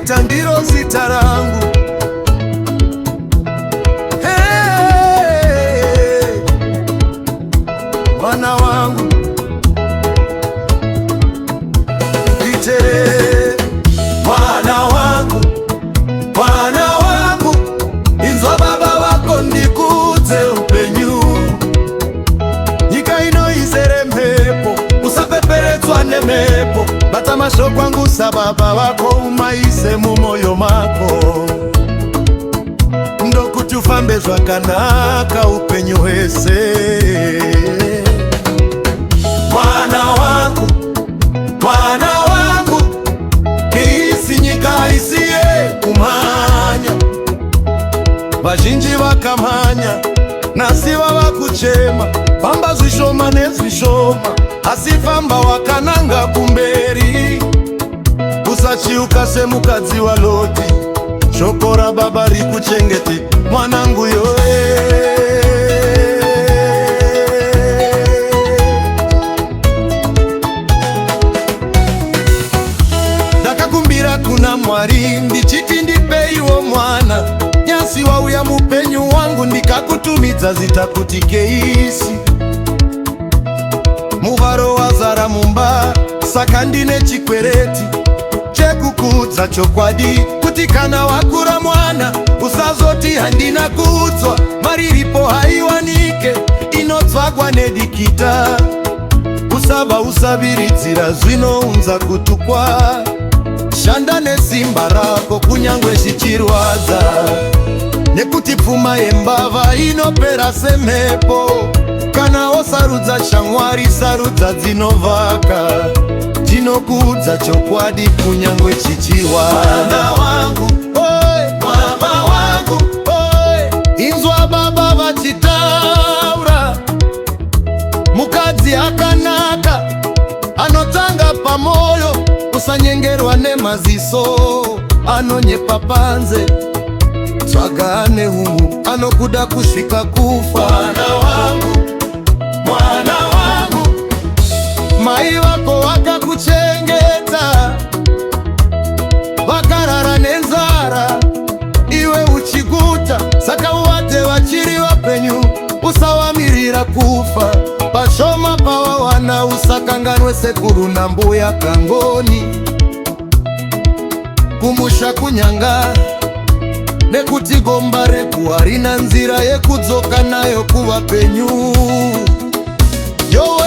Rita ndiro zita langu. Mwana wangu Rite, mwana wangu, mwana wangu, inzwa baba wako ndikuze upenyu. Nyika ino izere mpepo, usapeperetswa nemepo. Batamasho kwangu sa baba wako umaise mu moyo mako. Ndokuti ufambe zvakanaka upenyu hwese. Mwana wangu, mwana wangu, isi nyika isiye kumanya. Vazhinji vakamanya nasi vava kuchema. Famba zvishoma nezvishoma, asi famba wakananga kumberi. Usachiuka semukadzi wa Loti, shoko ra baba rikuchengete mwanangu yoe. Ndakakumbira kuna Mwari ndichiti ndipeiwo mwana. Nyasi wauya mupenyu wangu ndikakutumidza zita kuti Keisi. Muvaro wazara mumba, saka ndine chikwereti chekukudza chokwadi. Kuti kana wakura mwana usazoti handina kudzwa. Mari iripo haiwanike inotsvagwa nedikita. Usava usaviridzira zvinounza kutukwa. Shanda nesimba rako kunyangwe zvichirwadza. Nekuti pfuma yembava inopera semhepo. Kana osarudza shamwari sarudza dzinovaka. Ndinokudza chokwadi kunyangwe chichirwadza. Mwana wangu, mama wangu, inzwa baba vachitaura. Mukadzi akanaka anotanga pamoyo. Usanyengerwa nemaziso anonyepa panze. Tsvaga ane hungu anokuda kusvika kufa. Mwana wangu, mwana wangu, mai vako vakakuchengeta. Vakarara nenzara iwe uchiguta. Saka uvate vachiri vapenyu, usawamirira kufa. Pashoma pavawana usakanganwe sekuru na mbuya kangoni. Kumusha kunyanga nekuti gomba reku harina nzira yekudzoka nayo kuvapenyu. Yowe